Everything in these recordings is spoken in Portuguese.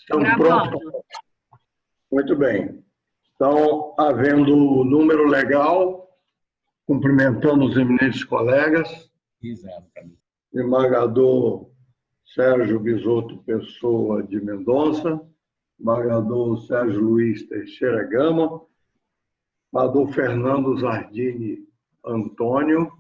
Estamos prontos? Muito bem. Então, havendo o número legal, cumprimentando os eminentes colegas. Exatamente. Desembargador Sérgio Bisotto Pessoa de Mendonça, desembargador Sérgio Luiz Teixeira Gama, desembargador Fernando Zardini Antônio,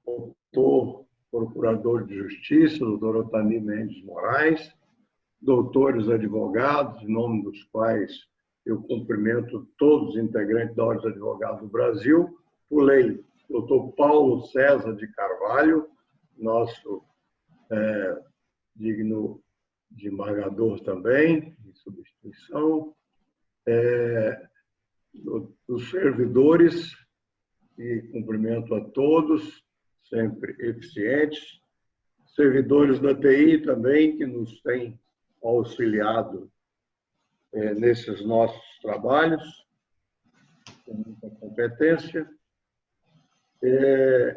doutor Procurador de Justiça, doutor Otani Mendes Moraes, doutores advogados, em nome dos quais eu cumprimento todos os integrantes da Ordem dos Advogados do Brasil, por lei, doutor Paulo César de Carvalho, nosso digno desembargador também, em substituição, dos servidores, e cumprimento a todos, sempre eficientes, servidores da TI também, que nos têm auxiliado nesses nossos trabalhos, com muita competência.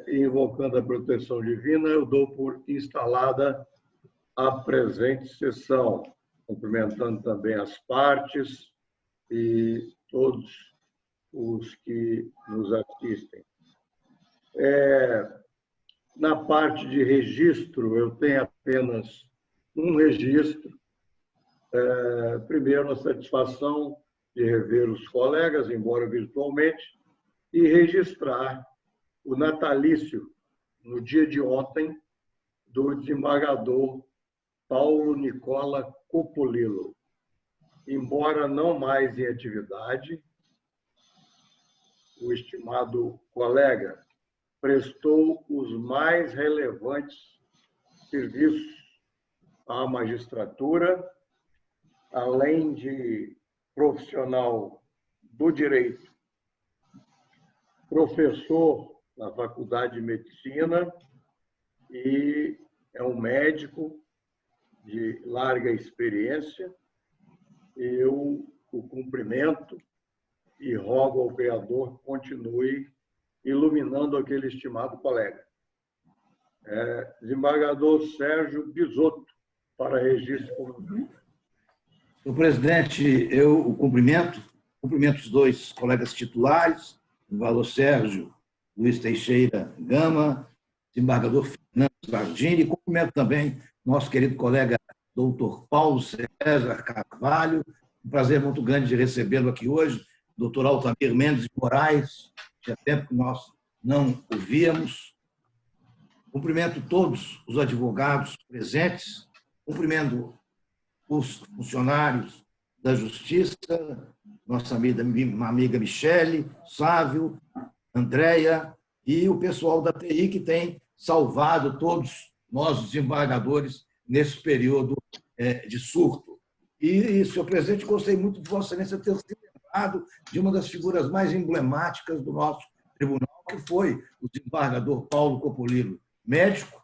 Invocando a proteção divina, eu dou por instalada a presente sessão, cumprimentando também as partes e todos os que nos assistem. Na parte de registro, eu tenho apenas um registro. Primeiro, a satisfação de rever os colegas, embora virtualmente, e registrar o natalício, no dia de ontem, do desembargador Paulo Nicola Coppolillo. Embora não mais em atividade, o estimado colega prestou os mais relevantes serviços à magistratura, além de profissional do direito, professor na Faculdade de Medicina e é um médico de larga experiência. Eu o cumprimento e rogo ao Criador que continue iluminando aquele estimado colega. Desembargador Sérgio Bisotto, para registro. Senhor presidente, eu o cumprimento os dois colegas titulares, o desembargador Sérgio Luiz Teixeira Gama, desembargador Fernando Zardini, cumprimento também nosso querido colega doutor Paulo César Carvalho, um prazer muito grande de recebê-lo aqui hoje, doutor Altamir Mendes Moraes, tinha tempo que nós não o víamos. Cumprimento todos os advogados presentes, cumprimento os funcionários da Justiça, nossa amiga Michele, Sávio, Andréia e o pessoal da TI que tem salvado todos nós, os desembargadores, nesse período de surto. E, senhor presidente, gostei muito de Vossa Excelência ter se lembrado de uma das figuras mais emblemáticas do nosso tribunal, que foi o desembargador Paulo Coppolillo, médico,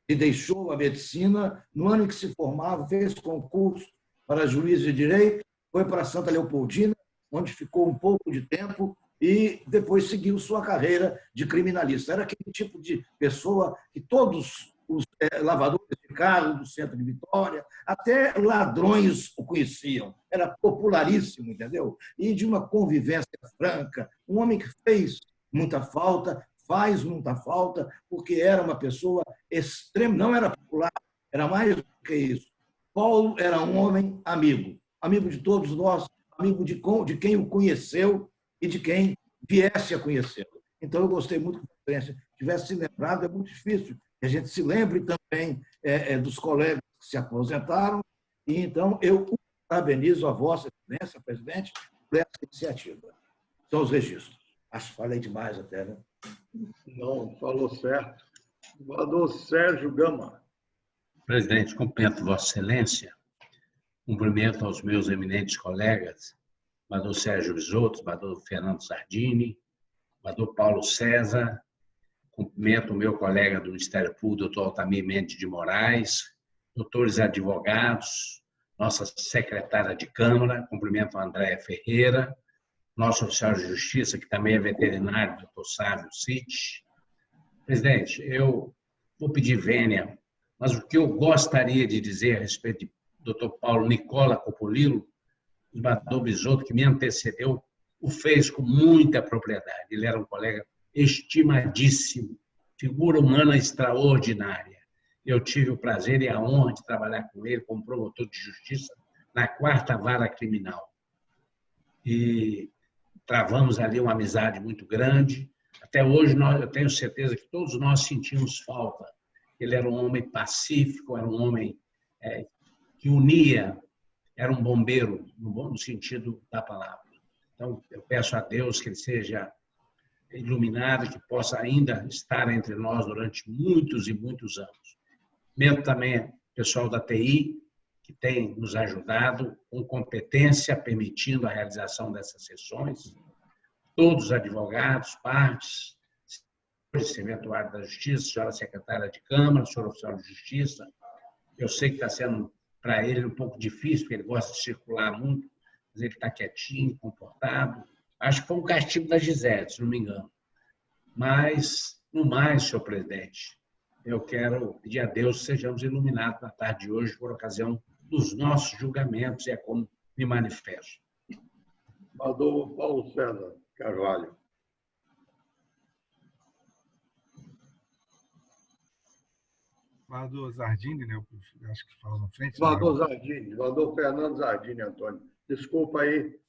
e deixou a medicina no ano em que se formava, fez concurso para juiz de direito, foi para Santa Leopoldina, onde ficou um pouco de tempo e depois seguiu sua carreira de criminalista. Era aquele tipo de pessoa que todos os lavadores de carro do centro de Vitória, até ladrões o conheciam. Era popularíssimo, entendeu? E de uma convivência franca, um homem que fez muita falta, faz muita falta, porque era uma pessoa extrema, não era popular, era mais do que isso. Paulo era um homem amigo, amigo de todos nós, amigo de quem o conheceu e de quem viesse a conhecê-lo. Então, eu gostei muito que a gente tivesse se lembrado, é muito difícil que a gente se lembre também dos colegas que se aposentaram, e então eu parabenizo a Vossa Excelência, presidente, por essa iniciativa. São os registros. Acho que falei demais até, né? Não, falou certo. Desembargador Sérgio Gama. Presidente, cumprimento Vossa Excelência, cumprimento aos meus eminentes colegas, desembargador Sérgio Bisotto, desembargador Fernando Zardini, desembargador Paulo César, cumprimento o meu colega do Ministério Público, doutor Altamir Mendes de Moraes, doutores advogados, nossa secretária de Câmara, cumprimento a Andréia Ferreira, nosso oficial de Justiça, que também é veterinário, doutor Sávio Cid. Presidente, eu vou pedir vênia Mas o que eu gostaria de dizer a respeito do Dr. Paulo Nicola Copolilo, o desembargador Bisotto, que me antecedeu, o fez com muita propriedade. Ele era um colega estimadíssimo, figura humana extraordinária. Eu tive o prazer e a honra de trabalhar com ele como promotor de justiça na 4ª Vara Criminal. E travamos ali uma amizade muito grande. Até hoje, eu tenho certeza que todos nós sentimos falta. Ele era um homem pacífico, era um homem que unia, era um bombeiro, no bom sentido da palavra. Então, eu peço a Deus que ele seja iluminado, que possa ainda estar entre nós durante muitos e muitos anos. Mesmo também o pessoal da TI, que tem nos ajudado com competência, permitindo a realização dessas sessões. Todos os advogados, partes, serventuário da Justiça, senhora secretária de Câmara, senhor oficial de Justiça. Eu sei que está sendo para ele um pouco difícil, porque ele gosta de circular muito, mas ele está quietinho, comportado. Acho que foi um castigo da Gisele, se não me engano. Mas, no mais, senhor presidente, eu quero pedir a Deus que sejamos iluminados na tarde de hoje por ocasião dos nossos julgamentos, e é como me manifesto. Desembargador Paulo César Carvalho. Desembargador Zardini, né? Eu acho que fala na frente. Desembargador Zardini, desembargador Fernando Zardini, Antônio. Desculpa aí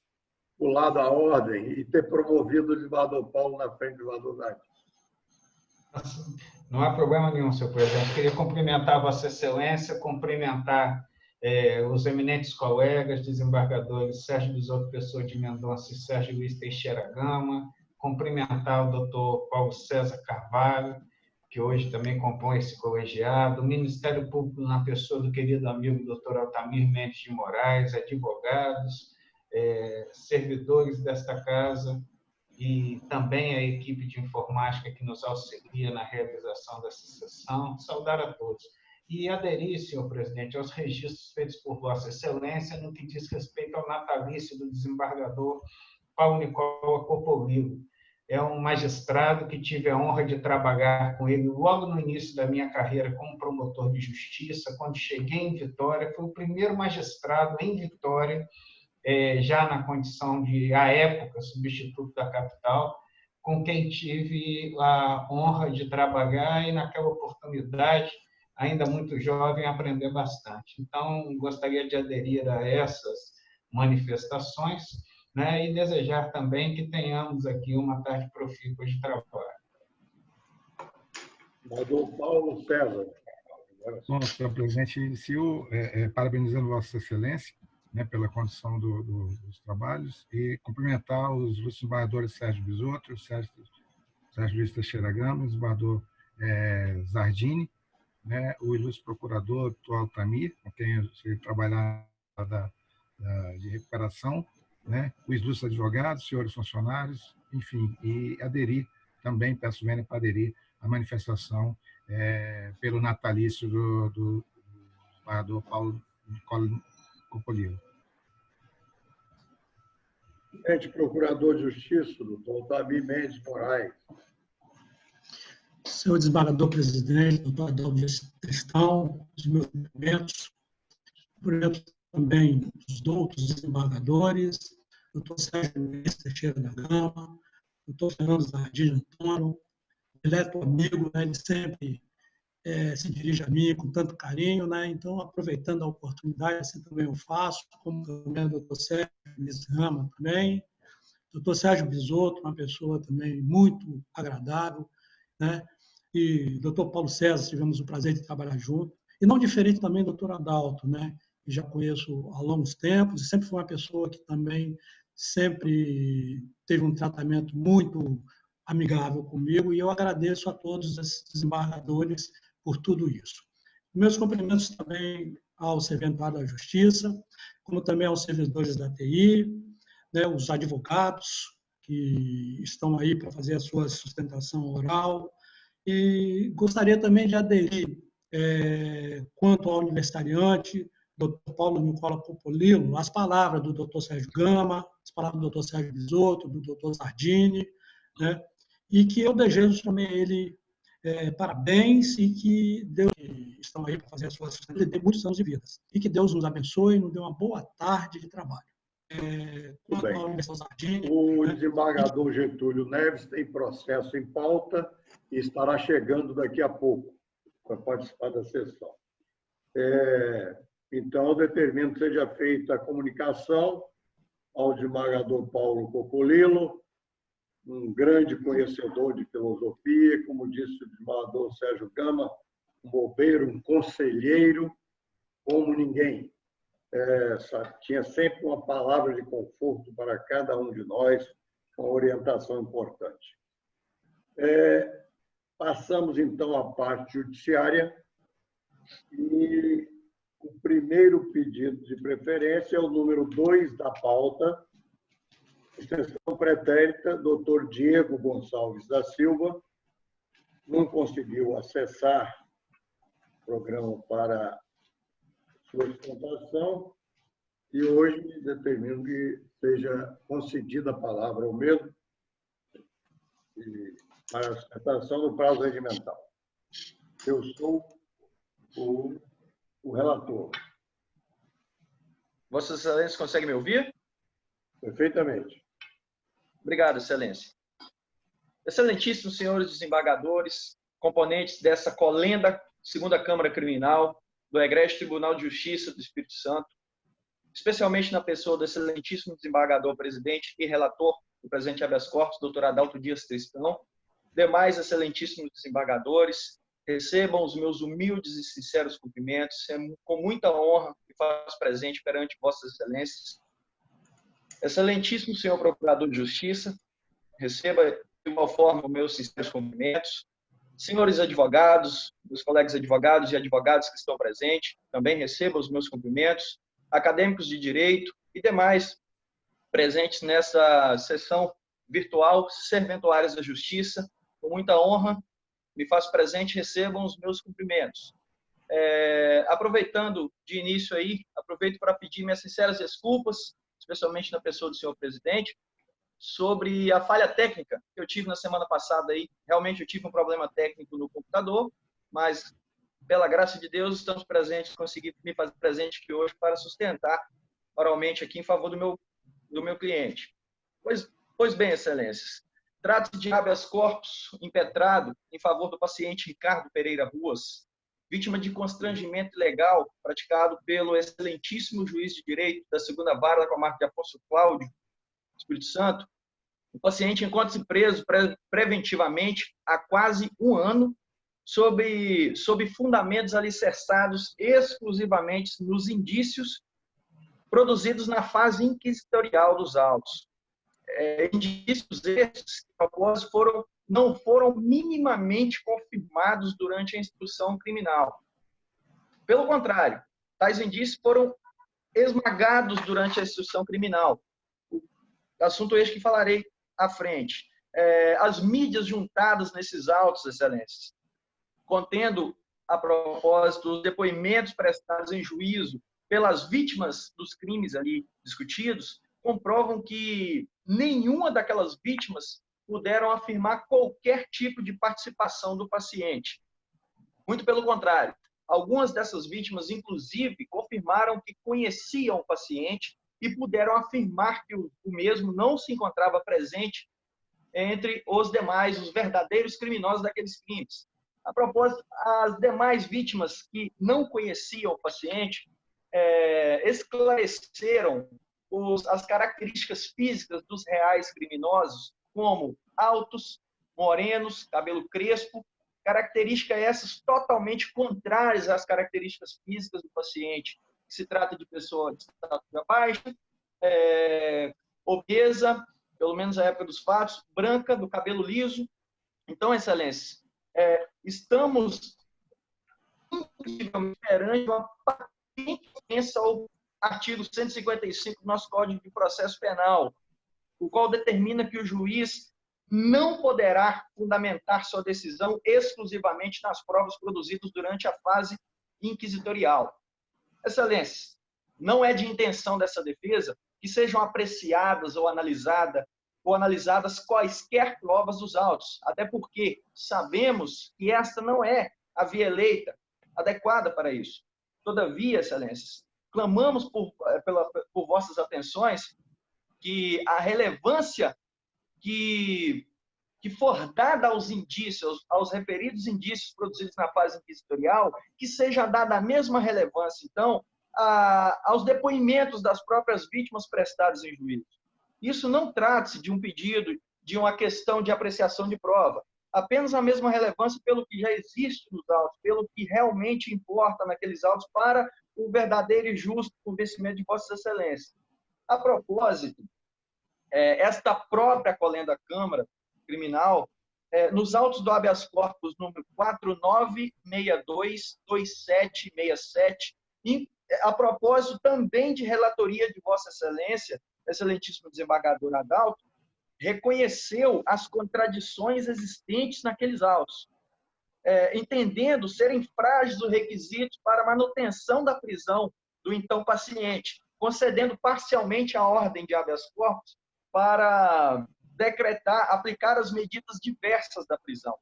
pular da ordem e ter promovido o desembargador Paulo na frente do desembargador Zardini. Não há problema nenhum, senhor presidente. Queria cumprimentar Vossa Excelência, cumprimentar os eminentes colegas, desembargadores Sérgio Bisotto Pessoa de Mendonça e Sérgio Luiz Teixeira Gama, cumprimentar o doutor Paulo César Carvalho, que hoje também compõe esse colegiado, o Ministério Público na pessoa do querido amigo doutor Altamir Mendes de Moraes, advogados, servidores desta casa, e também a equipe de informática que nos auxilia na realização dessa sessão. Saudar a todos. E aderir, senhor presidente, aos registros feitos por Vossa Excelência no que diz respeito ao natalício do desembargador Paulo Nicola Copolilo. É um magistrado que tive a honra de trabalhar com ele logo no início da minha carreira como promotor de justiça. Quando cheguei em Vitória, foi o primeiro magistrado em Vitória, já na condição de, à época, substituto da capital, com quem tive a honra de trabalhar e, naquela oportunidade, ainda muito jovem, aprender bastante. Então, gostaria de aderir a essas manifestações, né, e desejar também que tenhamos aqui uma tarde profícua de trabalho. Desembargador Paulo César. Bom, senhor presidente, inicio parabenizando Vossa Excelência, né, pela condição dos trabalhos, e cumprimentar os desembargadores Sérgio Bisotto, Sérgio Luiz Teixeira Gama, o desembargador Zardini, né, o ilustre procurador Altamir, com quem eu sei trabalhar de recuperação, né, os ilustres advogados, senhores funcionários, enfim, e aderir também, peço vênia para aderir à manifestação pelo natalício do desembargador Paulo Nicola Copolilo. Presidente Procurador de Justiça, doutor Altamir Mendes Moraes. Senhor desembargador-presidente, doutor Adalberto Tristão, os meus cumprimentos. Cumprimento também os outros desembargadores, doutor Sérgio Luiz Teixeira da Gama, doutor Fernando Zardini Antônio, dileto amigo, né, ele sempre se dirige a mim com tanto carinho, né? Então, aproveitando a oportunidade, assim também eu faço, como também o doutor Sérgio Luiz Gama também, doutor Sérgio Bisotto, uma pessoa também muito agradável, né? E doutor Paulo César, tivemos o prazer de trabalhar junto, e não diferente também do doutor Adalto, né? Que já conheço há longos tempos, e sempre foi uma pessoa que também sempre teve um tratamento muito amigável comigo, e eu agradeço a todos esses desembargadores por tudo isso. Meus cumprimentos também ao serventuário da Justiça, como também aos servidores da TI, né, os advogados que estão aí para fazer a sua sustentação oral, e gostaria também de aderir, quanto ao aniversariante, Dr. Paulo Nicola Copolilo, as palavras do Dr. Sérgio Gama, as palavras do Dr. Sérgio Bisotto, do Dr. Zardini, né, e que eu desejo também a ele parabéns, e que Deus estão aí para fazer as suas funções, e ter muitos anos de vida. E que Deus nos abençoe e nos dê uma boa tarde de trabalho. Tudo bem. O desembargador Getúlio Neves tem processo em pauta e estará chegando daqui a pouco para participar da sessão. Então, eu determino que seja feita a comunicação ao desembargador Paulo Coccolillo, um grande conhecedor de filosofia, como disse o desembargador Sérgio Gama, um bobeiro, um conselheiro como ninguém. Tinha sempre uma palavra de conforto para cada um de nós, uma orientação importante. Passamos, então, à parte judiciária e o primeiro pedido de preferência é o número 2 da pauta, sessão pretérita, doutor Diego Gonçalves da Silva, não conseguiu acessar o programa para sua sustentação e hoje determino que seja concedida a palavra ao mesmo para a sustentação do prazo regimental. Eu sou o relator. Vossa Excelência consegue me ouvir? Perfeitamente. Obrigado, Excelência. Excelentíssimos senhores desembargadores, componentes dessa colenda segunda Câmara Criminal do Egrégio Tribunal de Justiça do Espírito Santo, especialmente na pessoa do excelentíssimo desembargador presidente e relator do presente habeas corpus, doutor Adalto Dias Tristão, demais excelentíssimos desembargadores, recebam os meus humildes e sinceros cumprimentos, com muita honra me faço presente perante vossas excelências. Excelentíssimo senhor procurador de justiça, receba de igual forma os meus sinceros cumprimentos. Senhores advogados, meus colegas advogados e advogadas que estão presentes, também recebam os meus cumprimentos. Acadêmicos de direito e demais presentes nessa sessão virtual, serventuários da justiça, com muita honra, me faço presente, recebam os meus cumprimentos. Aproveitando de início aí, aproveito para pedir minhas sinceras desculpas, especialmente na pessoa do senhor presidente, sobre a falha técnica que eu tive na semana passada aí. Realmente eu tive um problema técnico no computador, mas pela graça de Deus estamos presentes, consegui me fazer presente aqui hoje para sustentar oralmente aqui em favor do meu cliente. Pois bem, excelências, trata-se de habeas corpus impetrado em favor do paciente Ricardo Pereira Ruas, vítima de constrangimento ilegal praticado pelo excelentíssimo juiz de direito da segunda vara da comarca de Afonso Cláudio, Espírito Santo. O paciente encontra-se preso preventivamente há quase um ano, sob fundamentos alicerçados exclusivamente nos indícios produzidos na fase inquisitorial dos autos. Indícios esses que, após, não foram minimamente confirmados durante a instrução criminal. Pelo contrário, tais indícios foram esmagados durante a instrução criminal. Assunto este que falarei à frente. As mídias juntadas nesses autos, excelências, contendo, a propósito, os depoimentos prestados em juízo pelas vítimas dos crimes ali discutidos, comprovam que nenhuma daquelas vítimas puderam afirmar qualquer tipo de participação do paciente. Muito pelo contrário, algumas dessas vítimas, inclusive, confirmaram que conheciam o paciente e puderam afirmar que o mesmo não se encontrava presente entre os demais, os verdadeiros criminosos daqueles crimes. A propósito, as demais vítimas que não conheciam o paciente esclareceram as características físicas dos reais criminosos, como altos, morenos, cabelo crespo, características essas totalmente contrárias às características físicas do paciente. Se trata de pessoa de estatura baixa, obesa, pelo menos na época dos fatos, branca, do cabelo liso. Então, excelências, estamos incrivelmente perante uma patente ofensa ao artigo 155 do nosso Código de Processo Penal, o qual determina que o juiz não poderá fundamentar sua decisão exclusivamente nas provas produzidas durante a fase inquisitorial. Excelências, não é de intenção dessa defesa que sejam apreciadas ou analisadas quaisquer provas dos autos, até porque sabemos que esta não é a via eleita adequada para isso. Todavia, excelências, clamamos por vossas atenções que a relevância que for dada aos indícios, aos referidos indícios produzidos na fase inquisitorial, que seja dada a mesma relevância, então, aos depoimentos das próprias vítimas prestados em juízo. Isso não trata-se de um pedido, de uma questão de apreciação de prova, apenas a mesma relevância pelo que já existe nos autos, pelo que realmente importa naqueles autos para o verdadeiro e justo convencimento de Vossas Excelências. A propósito, esta própria colenda Câmara Criminal, nos autos do habeas corpus número 49622767, a propósito também de relatoria de Vossa Excelência, excelentíssimo desembargador Adalto, reconheceu as contradições existentes naqueles autos, entendendo serem frágeis os requisitos para a manutenção da prisão do então paciente, concedendo parcialmente a ordem de habeas corpus para aplicar as medidas diversas da prisão.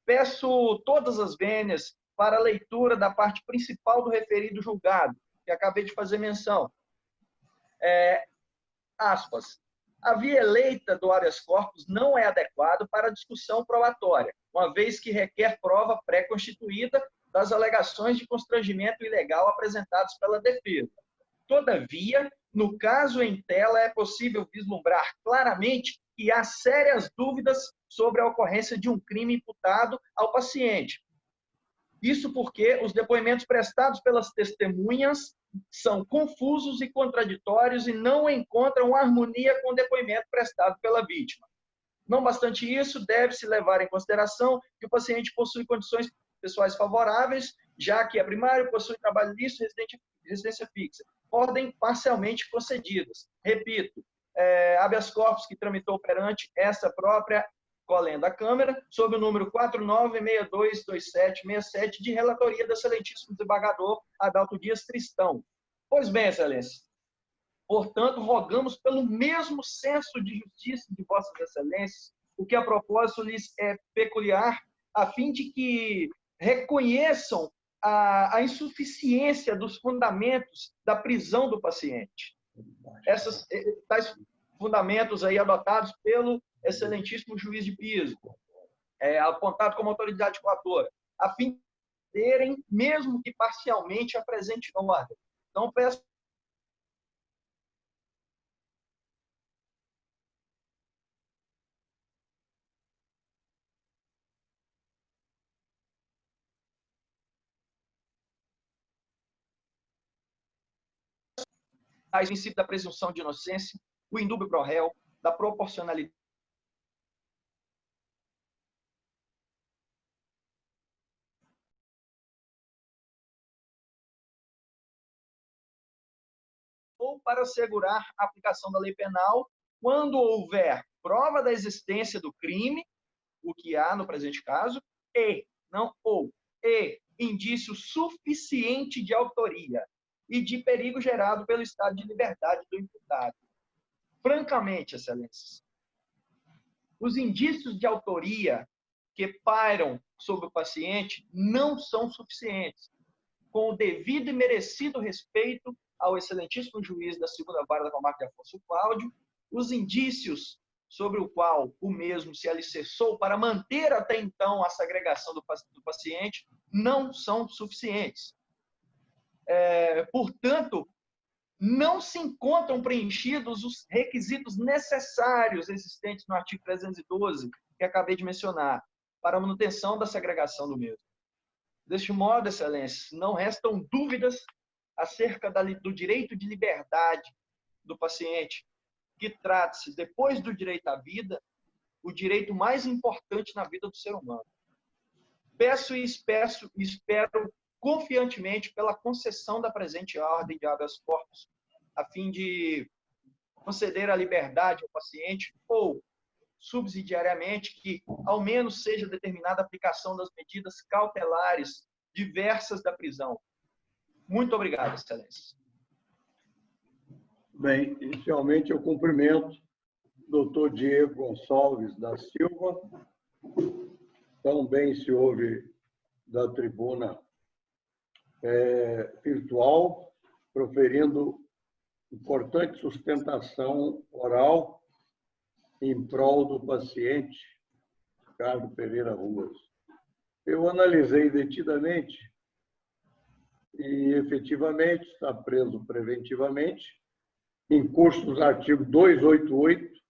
Peço todas as vênias para a leitura da parte principal do referido julgado, que acabei de fazer menção. Aspas. A via eleita do habeas corpus não é adequada para a discussão probatória, uma vez que requer prova pré-constituída das alegações de constrangimento ilegal apresentadas pela defesa. Todavia, no caso em tela, é possível vislumbrar claramente que há sérias dúvidas sobre a ocorrência de um crime imputado ao paciente. Isso porque os depoimentos prestados pelas testemunhas são confusos e contraditórios e não encontram harmonia com o depoimento prestado pela vítima. Não bastante isso, deve-se levar em consideração que o paciente possui condições pessoais favoráveis, já que é primário, possui trabalho lícito e residência fixa. Ordem parcialmente concedidas. Repito, habeas corpus que tramitou perante essa própria colenda Câmara, sob o número 49622767, de relatoria do excelentíssimo desembargador Adalto Dias Tristão. Pois bem, excelência, portanto, rogamos pelo mesmo senso de justiça de vossas excelências, o que a propósito lhes é peculiar, a fim de que reconheçam a insuficiência dos fundamentos da prisão do paciente. Tais fundamentos aí adotados pelo excelentíssimo juiz de piso, apontado como autoridade coatora, a fim de terem, mesmo que parcialmente, a presente ordem. Então, peço o princípio da presunção de inocência, o indúbio pro réu, da proporcionalidade ou para assegurar a aplicação da lei penal quando houver prova da existência do crime, o que há no presente caso, e indício suficiente de autoria e de perigo gerado pelo estado de liberdade do imputado. Francamente, excelências, os indícios de autoria que pairam sobre o paciente não são suficientes, com o devido e merecido respeito ao excelentíssimo juiz da segunda vara da comarca de Afonso Cláudio, os indícios sobre o qual o mesmo se alicerçou para manter até então a segregação do paciente não são suficientes. Portanto, não se encontram preenchidos os requisitos necessários existentes no artigo 312, que acabei de mencionar, para a manutenção da segregação do mesmo. Deste modo, excelências, não restam dúvidas acerca do direito de liberdade do paciente, que trata-se, depois do direito à vida, o direito mais importante na vida do ser humano. Peço e espero confiantemente pela concessão da presente ordem de habeas corpus, a fim de conceder a liberdade ao paciente ou, subsidiariamente, que ao menos seja determinada a aplicação das medidas cautelares diversas da prisão. Muito obrigado, excelência. Bem, inicialmente eu cumprimento o doutor Diego Gonçalves da Silva. Também se ouve da tribuna virtual, proferindo importante sustentação oral em prol do paciente Ricardo Pereira Ruas. Eu analisei detidamente e, efetivamente, está preso preventivamente, em curso dos artigos 288,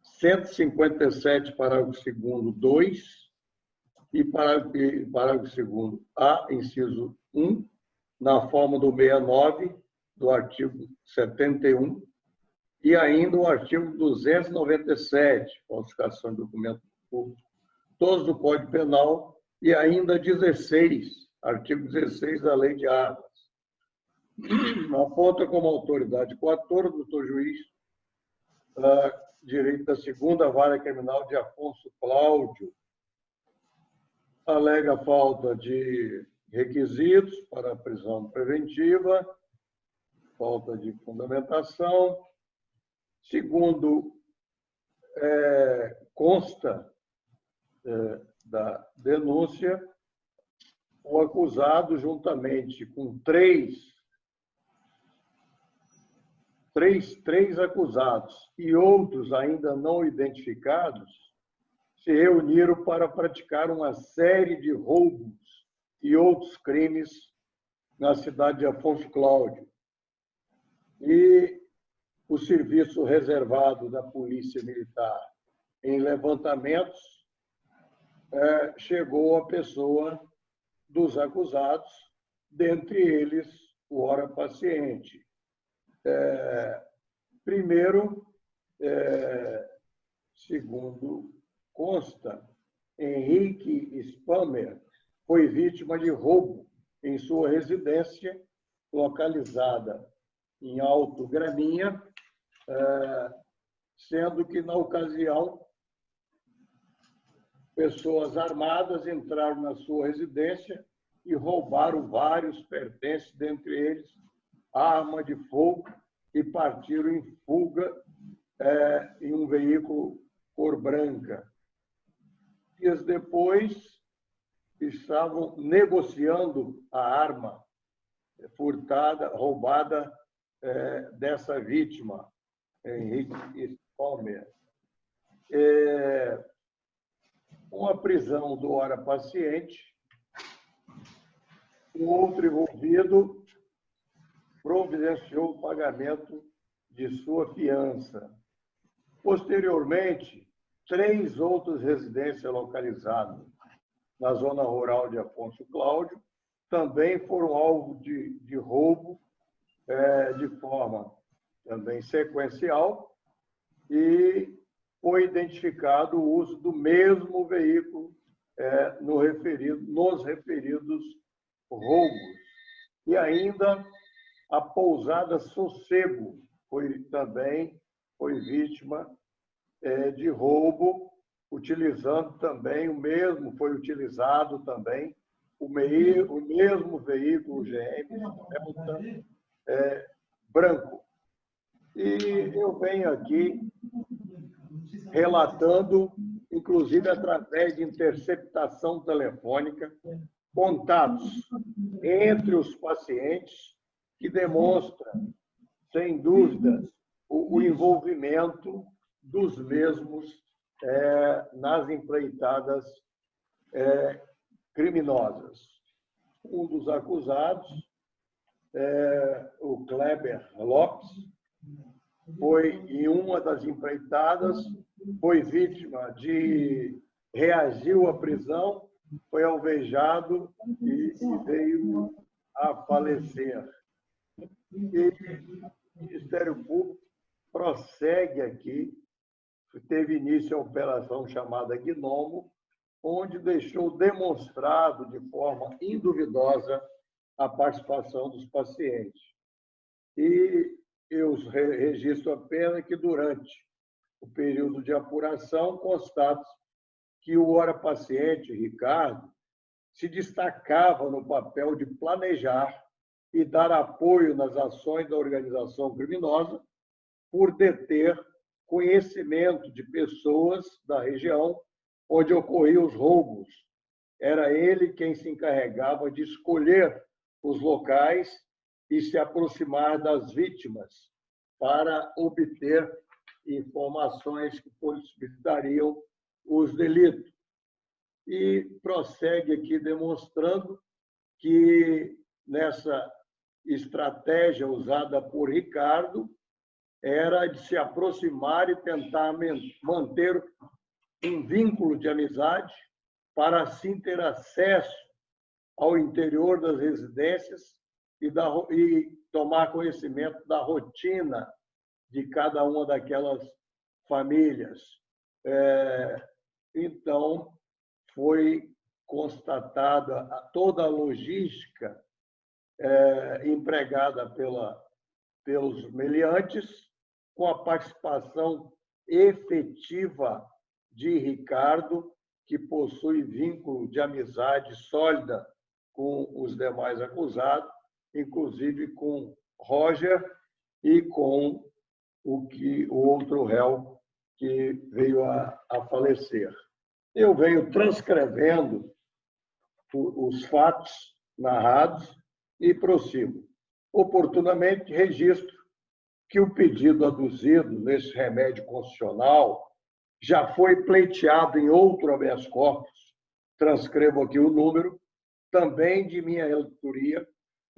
157, parágrafo 2º, 2, e parágrafo 2º A, inciso 1, na forma do 69, do artigo 71, e ainda o artigo 297, falsificação de documento público, todos do Código Penal, e ainda 16, artigo 16 da Lei de Armas. Aponta como autoridade coatora o doutor juiz direito da 2ª Vara Criminal de Afonso Cláudio. Alega falta de requisitos para a prisão preventiva, falta de fundamentação. Segundo, consta da denúncia, o acusado, juntamente com três acusados e outros ainda não identificados, se reuniram para praticar uma série de roubos e outros crimes na cidade de Afonso Cláudio. E o serviço reservado da Polícia Militar em levantamentos chegou à pessoa dos acusados, dentre eles o ora paciente. Primeiro, segundo consta, Henrique Spamer foi vítima de roubo em sua residência, localizada em Alto Graminha, sendo que, na ocasião, pessoas armadas entraram na sua residência e roubaram vários pertences, dentre eles arma de fogo, e partiram em fuga em um veículo cor branca. Dias depois, estavam negociando a arma furtada, roubada dessa vítima, Henrique Spamer. Com a prisão do ora paciente, o outro envolvido providenciou o pagamento de sua fiança. Posteriormente, 3 outras residências localizadas na zona rural de Afonso Cláudio também foram alvo de roubo de forma também sequencial, e foi identificado o uso do mesmo veículo nos referidos roubos. E ainda a pousada Sossego foi vítima de roubo, utilizando também foi utilizado também o mesmo veículo GM branco. E eu venho aqui relatando, inclusive através de interceptação telefônica, contatos entre os pacientes que demonstram, sem dúvidas, o envolvimento dos mesmos nas empreitadas criminosas. Um dos acusados, o Kleber Lopes, foi em uma das empreitadas, foi vítima reagiu à prisão, foi alvejado e veio a falecer. E o Ministério Público prossegue aqui, teve início a operação chamada Gnomo, onde deixou demonstrado de forma induvidosa a participação dos pacientes. E eu registro apenas que, durante o período de apuração, constato que o ora paciente, Ricardo, se destacava no papel de planejar e dar apoio nas ações da organização criminosa, por deter conhecimento de pessoas da região onde ocorriam os roubos. Era ele quem se encarregava de escolher os locais e se aproximar das vítimas para obter informações que possibilitariam os delitos. E prossegue aqui demonstrando que nessa estratégia usada por Ricardo era de se aproximar e tentar manter um vínculo de amizade para assim ter acesso ao interior das residências e tomar conhecimento da rotina de cada uma daquelas famílias. Então, foi constatada toda a logística empregada pelos meliantes, com a participação efetiva de Ricardo, que possui vínculo de amizade sólida com os demais acusados, inclusive com Roger e com o outro réu que veio a falecer. Eu venho transcrevendo os fatos narrados e prossigo. Oportunamente, registro que o pedido aduzido nesse remédio constitucional já foi pleiteado em outro habeas corpus, transcrevo aqui o número, também de minha relatoria,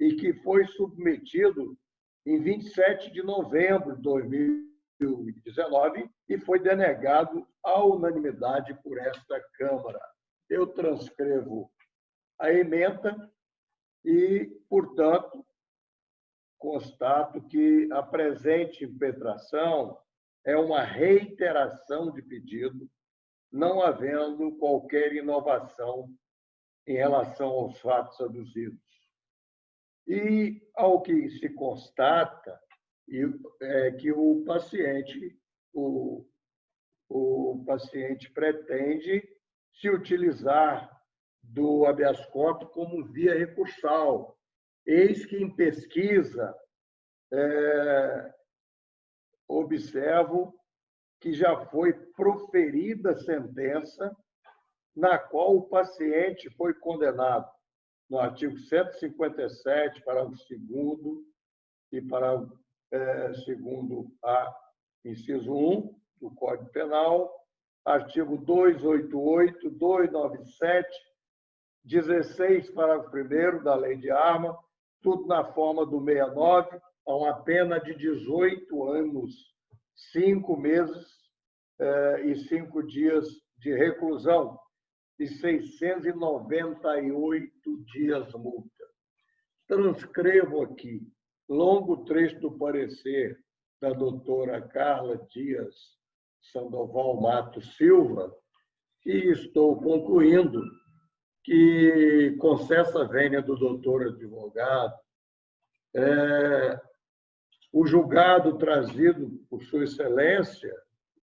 e que foi submetido em 27 de novembro de 2019 e foi denegado à unanimidade por esta Câmara. Eu transcrevo a ementa e, portanto, constato que a presente impetração é uma reiteração de pedido, não havendo qualquer inovação em relação aos fatos aduzidos. E, ao que se constata, é que o paciente pretende se utilizar do habeas corpus como via recursal. Eis que, em pesquisa, observo que já foi proferida sentença na qual o paciente foi condenado no artigo 157, parágrafo 2º e parágrafo 2º-A, inciso 1 do Código Penal, artigo 288, 297, 16, parágrafo 1º da Lei de Armas, tudo na forma do 69, a uma pena de 18 anos, 5 meses e 5 dias de reclusão e 698 dias multa. Transcrevo aqui longo trecho do parecer da doutora Carla Dias Sandoval Matos Silva e estou concluindo que, com cessa vênia do doutor advogado, o julgado trazido por Sua Excelência